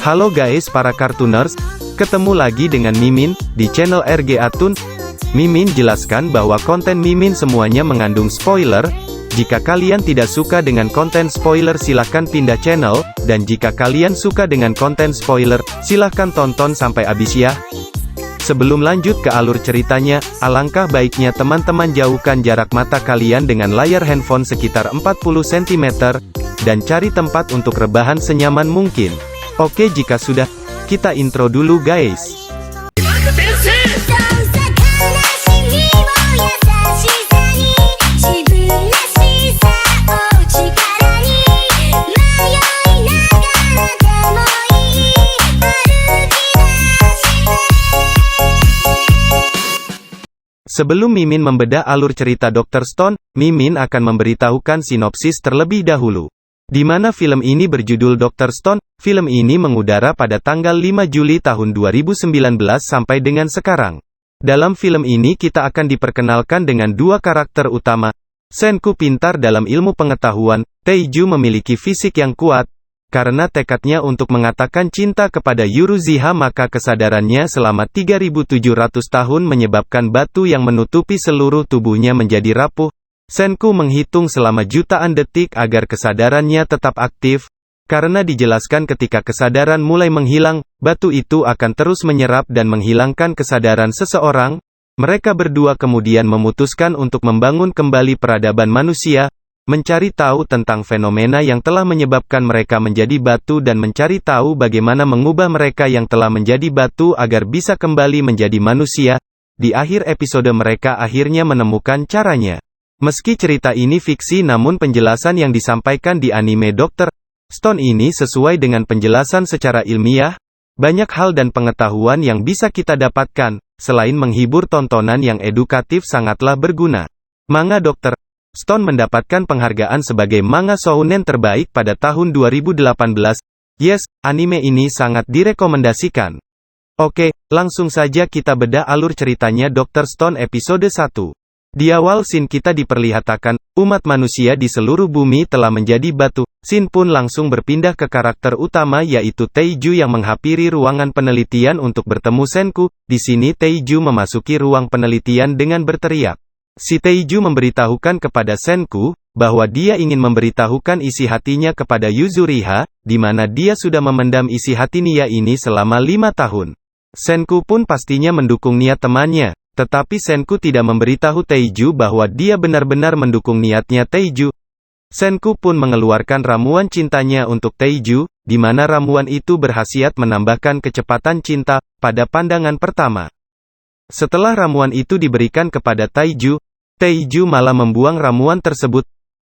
Halo guys para kartuners, ketemu lagi dengan Mimin, di channel RG Atun. Mimin jelaskan bahwa konten Mimin semuanya mengandung spoiler. Jika kalian tidak suka dengan konten spoiler silahkan pindah channel, dan jika kalian suka dengan konten spoiler, silahkan tonton sampai habis ya. Sebelum lanjut ke alur ceritanya, alangkah baiknya teman-teman jauhkan jarak mata kalian dengan layar handphone sekitar 40 cm, dan cari tempat untuk rebahan senyaman mungkin. Oke, jika sudah, kita intro dulu guys. Sebelum Mimin membedah alur cerita Dr. Stone, Mimin akan memberitahukan sinopsis terlebih dahulu. Di mana film ini berjudul Dr. Stone. Film ini mengudara pada tanggal 5 Juli tahun 2019 sampai dengan sekarang. Dalam film ini kita akan diperkenalkan dengan dua karakter utama. Senku pintar dalam ilmu pengetahuan, Taiju memiliki fisik yang kuat. Karena tekadnya untuk mengatakan cinta kepada Uchiha, maka kesadarannya selama 3700 tahun menyebabkan batu yang menutupi seluruh tubuhnya menjadi rapuh. Senku menghitung selama jutaan detik agar kesadarannya tetap aktif. Karena dijelaskan ketika kesadaran mulai menghilang, batu itu akan terus menyerap dan menghilangkan kesadaran seseorang. Mereka berdua kemudian memutuskan untuk membangun kembali peradaban manusia, mencari tahu tentang fenomena yang telah menyebabkan mereka menjadi batu dan mencari tahu bagaimana mengubah mereka yang telah menjadi batu agar bisa kembali menjadi manusia. Di akhir episode mereka akhirnya menemukan caranya. Meski cerita ini fiksi, namun penjelasan yang disampaikan di anime Dr. Stone ini sesuai dengan penjelasan secara ilmiah. Banyak hal dan pengetahuan yang bisa kita dapatkan, selain menghibur, tontonan yang edukatif sangatlah berguna. Manga Dr. Stone mendapatkan penghargaan sebagai manga shounen terbaik pada tahun 2018. Yes, anime ini sangat direkomendasikan. Oke, langsung saja kita bedah alur ceritanya Dr. Stone episode 1. Di awal scene kita diperlihatkan, umat manusia di seluruh bumi telah menjadi batu. Scene pun langsung berpindah ke karakter utama yaitu Taiju yang menghampiri ruangan penelitian untuk bertemu Senku. Di sini Taiju memasuki ruang penelitian dengan berteriak. Si Taiju memberitahukan kepada Senku, bahwa dia ingin memberitahukan isi hatinya kepada Uchiha, di mana dia sudah memendam isi hati Nia ini selama 5 tahun. Senku pun pastinya mendukung niat temannya. Tetapi Senku tidak memberitahu Taiju bahwa dia benar-benar mendukung niatnya Taiju. Senku pun mengeluarkan ramuan cintanya untuk Taiju, di mana ramuan itu berkhasiat menambahkan kecepatan cinta, pada pandangan pertama. Setelah ramuan itu diberikan kepada Taiju, Taiju malah membuang ramuan tersebut.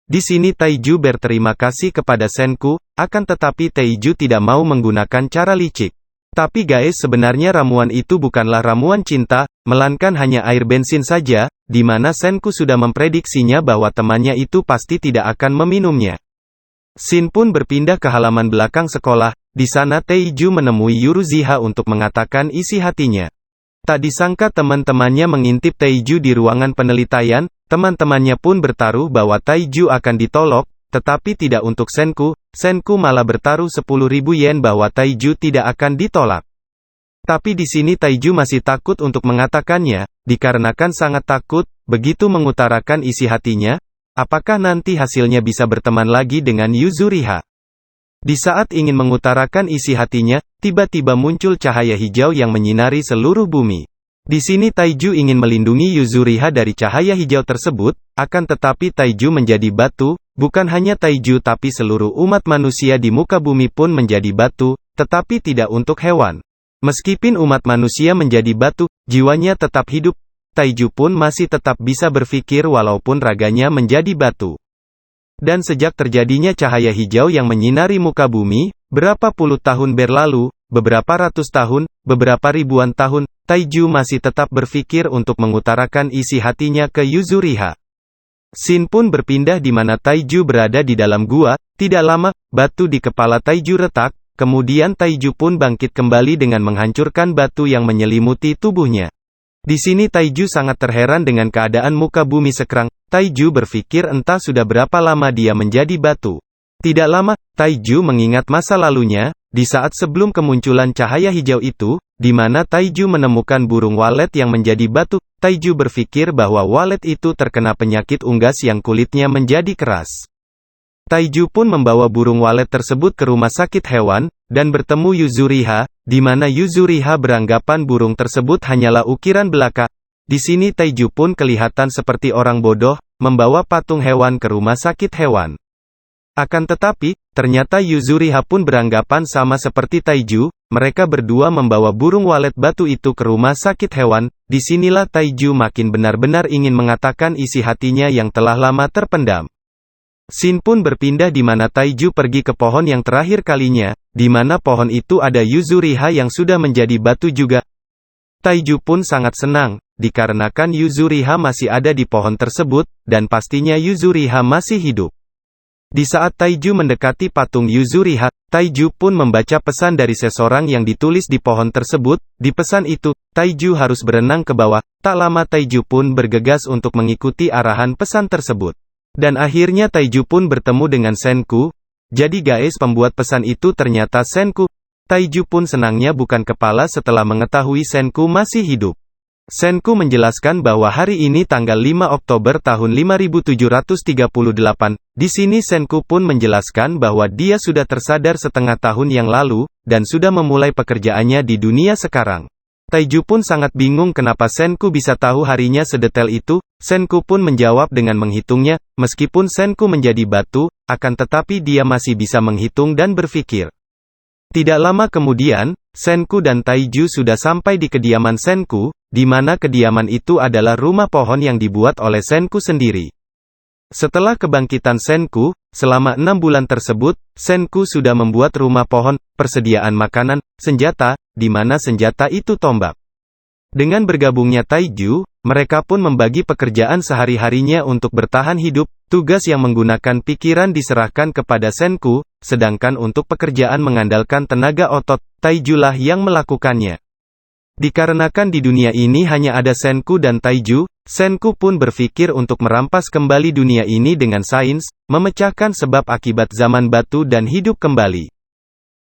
Di sini Taiju berterima kasih kepada Senku, akan tetapi Taiju tidak mau menggunakan cara licik. Tapi guys, sebenarnya ramuan itu bukanlah ramuan cinta, melainkan hanya air bensin saja, di mana Senku sudah memprediksinya bahwa temannya itu pasti tidak akan meminumnya. Scene pun berpindah ke halaman belakang sekolah. Di sana Taiju menemui Uchiha untuk mengatakan isi hatinya. Tak disangka teman-temannya mengintip Taiju di ruangan penelitian. Teman-temannya pun bertaruh bahwa Taiju akan ditolak, tetapi tidak untuk Senku. Senku malah bertaruh 10.000 yen bahwa Taiju tidak akan ditolak. Tapi di sini Taiju masih takut untuk mengatakannya, dikarenakan sangat takut, begitu mengutarakan isi hatinya, apakah nanti hasilnya bisa berteman lagi dengan Uchiha. Di saat ingin mengutarakan isi hatinya, tiba-tiba muncul cahaya hijau yang menyinari seluruh bumi. Di sini Taiju ingin melindungi Uchiha dari cahaya hijau tersebut, akan tetapi Taiju menjadi batu. Bukan hanya Taiju tapi seluruh umat manusia di muka bumi pun menjadi batu, tetapi tidak untuk hewan. Meskipun umat manusia menjadi batu, jiwanya tetap hidup. Taiju pun masih tetap bisa berpikir walaupun raganya menjadi batu. Dan sejak terjadinya cahaya hijau yang menyinari muka bumi, berapa puluh tahun berlalu, beberapa ratus tahun, beberapa ribuan tahun, Taiju masih tetap berpikir untuk mengutarakan isi hatinya ke Uchiha. Scene pun berpindah di mana Taiju berada di dalam gua. Tidak lama, batu di kepala Taiju retak, kemudian Taiju pun bangkit kembali dengan menghancurkan batu yang menyelimuti tubuhnya. Di sini Taiju sangat terheran dengan keadaan muka bumi sekarang. Taiju berpikir entah sudah berapa lama dia menjadi batu. Tidak lama, Taiju mengingat masa lalunya, di saat sebelum kemunculan cahaya hijau itu, di mana Taiju menemukan burung walet yang menjadi batu. Taiju berpikir bahwa walet itu terkena penyakit unggas yang kulitnya menjadi keras. Taiju pun membawa burung walet tersebut ke rumah sakit hewan, dan bertemu Yuzuriha, di mana Yuzuriha beranggapan burung tersebut hanyalah ukiran belaka. Di sini Taiju pun kelihatan seperti orang bodoh, membawa patung hewan ke rumah sakit hewan. Akan tetapi, ternyata Yuzuriha pun beranggapan sama seperti Taiju, mereka berdua membawa burung walet batu itu ke rumah sakit hewan. Disinilah Taiju makin benar-benar ingin mengatakan isi hatinya yang telah lama terpendam. Scene pun berpindah di mana Taiju pergi ke pohon yang terakhir kalinya, di mana pohon itu ada Yuzuriha yang sudah menjadi batu juga. Taiju pun sangat senang, dikarenakan Yuzuriha masih ada di pohon tersebut, dan pastinya Yuzuriha masih hidup. Di saat Taiju mendekati patung Yuzuriha, Taiju pun membaca pesan dari seseorang yang ditulis di pohon tersebut. Di pesan itu, Taiju harus berenang ke bawah. Tak lama Taiju pun bergegas untuk mengikuti arahan pesan tersebut. Dan akhirnya Taiju pun bertemu dengan Senku. Jadi guys, pembuat pesan itu ternyata Senku. Taiju pun senangnya bukan kepala setelah mengetahui Senku masih hidup. Senku menjelaskan bahwa hari ini tanggal 5 Oktober tahun 5738. Di sini Senku pun menjelaskan bahwa dia sudah tersadar setengah tahun yang lalu, dan sudah memulai pekerjaannya di dunia sekarang. Taiju pun sangat bingung kenapa Senku bisa tahu harinya sedetail itu. Senku pun menjawab dengan menghitungnya, meskipun Senku menjadi batu, akan tetapi dia masih bisa menghitung dan berpikir. Tidak lama kemudian, Senku dan Taiju sudah sampai di kediaman Senku, di mana kediaman itu adalah rumah pohon yang dibuat oleh Senku sendiri. Setelah kebangkitan Senku, selama 6 bulan tersebut, Senku sudah membuat rumah pohon, persediaan makanan, senjata, di mana senjata itu tombak. Dengan bergabungnya Taiju, mereka pun membagi pekerjaan sehari-harinya untuk bertahan hidup. Tugas yang menggunakan pikiran diserahkan kepada Senku, sedangkan untuk pekerjaan mengandalkan tenaga otot, Taijulah yang melakukannya. Dikarenakan di dunia ini hanya ada Senku dan Taiju, Senku pun berpikir untuk merampas kembali dunia ini dengan sains, memecahkan sebab akibat zaman batu dan hidup kembali.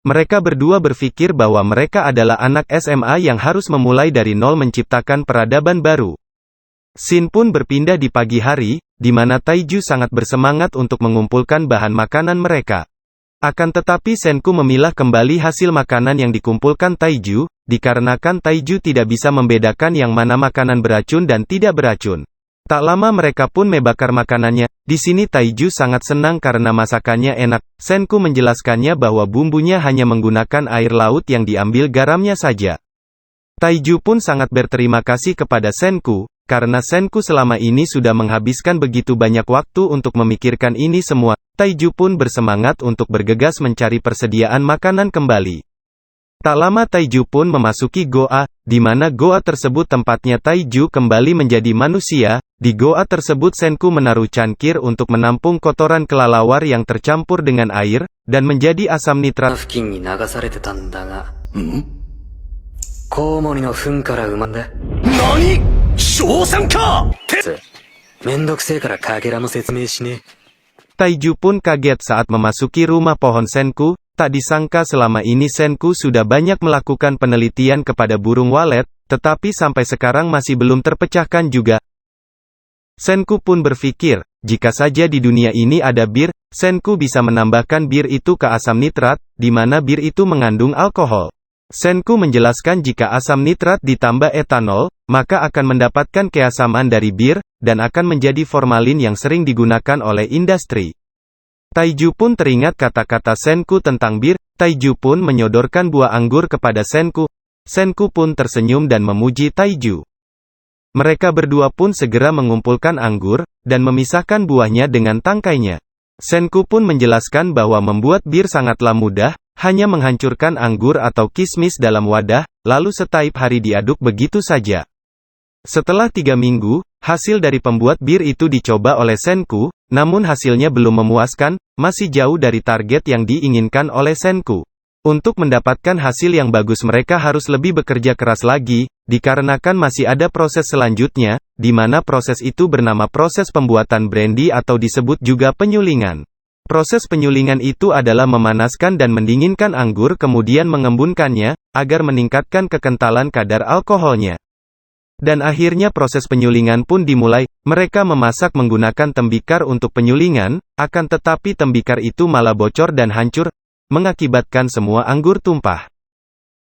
Mereka berdua berpikir bahwa mereka adalah anak SMA yang harus memulai dari nol menciptakan peradaban baru. Scene pun berpindah di pagi hari, di mana Taiju sangat bersemangat untuk mengumpulkan bahan makanan mereka. Akan tetapi Senku memilah kembali hasil makanan yang dikumpulkan Taiju, dikarenakan Taiju tidak bisa membedakan yang mana makanan beracun dan tidak beracun. Tak lama mereka pun membakar makanannya. Di sini Taiju sangat senang karena masakannya enak. Senku menjelaskannya bahwa bumbunya hanya menggunakan air laut yang diambil garamnya saja. Taiju pun sangat berterima kasih kepada Senku, karena Senku selama ini sudah menghabiskan begitu banyak waktu untuk memikirkan ini semua. Taiju pun bersemangat untuk bergegas mencari persediaan makanan kembali. Tak lama Taiju pun memasuki goa, di mana goa tersebut tempatnya Taiju kembali menjadi manusia. Di goa tersebut Senku menaruh cangkir untuk menampung kotoran kelelawar yang tercampur dengan air, dan menjadi asam nitrat. Taiju pun kaget saat memasuki rumah pohon Senku. Tak disangka selama ini Senku sudah banyak melakukan penelitian kepada burung walet, tetapi sampai sekarang masih belum terpecahkan juga. Senku pun berpikir, jika saja di dunia ini ada bir, Senku bisa menambahkan bir itu ke asam nitrat, di mana bir itu mengandung alkohol. Senku menjelaskan jika asam nitrat ditambah etanol, maka akan mendapatkan keasaman dari bir, dan akan menjadi formalin yang sering digunakan oleh industri. Taiju pun teringat kata-kata Senku tentang bir. Taiju pun menyodorkan buah anggur kepada Senku. Senku pun tersenyum dan memuji Taiju. Mereka berdua pun segera mengumpulkan anggur, dan memisahkan buahnya dengan tangkainya. Senku pun menjelaskan bahwa membuat bir sangatlah mudah, hanya menghancurkan anggur atau kismis dalam wadah, lalu setiap hari diaduk begitu saja. Setelah 3 minggu, hasil dari pembuat bir itu dicoba oleh Senku, namun hasilnya belum memuaskan, masih jauh dari target yang diinginkan oleh Senku. Untuk mendapatkan hasil yang bagus mereka harus lebih bekerja keras lagi, dikarenakan masih ada proses selanjutnya, di mana proses itu bernama proses pembuatan brandy atau disebut juga penyulingan. Proses penyulingan itu adalah memanaskan dan mendinginkan anggur kemudian mengembunkannya, agar meningkatkan kekentalan kadar alkoholnya. Dan akhirnya proses penyulingan pun dimulai. Mereka memasak menggunakan tembikar untuk penyulingan, akan tetapi tembikar itu malah bocor dan hancur, mengakibatkan semua anggur tumpah.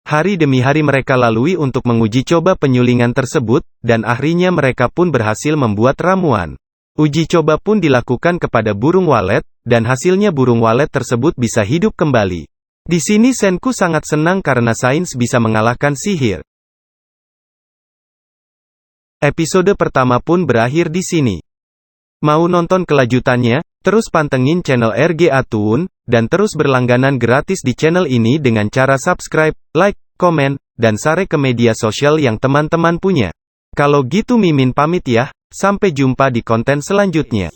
Hari demi hari mereka lalui untuk menguji coba penyulingan tersebut, dan akhirnya mereka pun berhasil membuat ramuan. Uji coba pun dilakukan kepada burung walet, dan hasilnya burung walet tersebut bisa hidup kembali. Di sini Senku sangat senang karena sains bisa mengalahkan sihir. Episode pertama pun berakhir di sini. Mau nonton kelanjutannya? Terus pantengin channel RGA Toon, dan terus berlangganan gratis di channel ini dengan cara subscribe, like, komen, dan share ke media sosial yang teman-teman punya. Kalau gitu Mimin pamit ya, sampai jumpa di konten selanjutnya.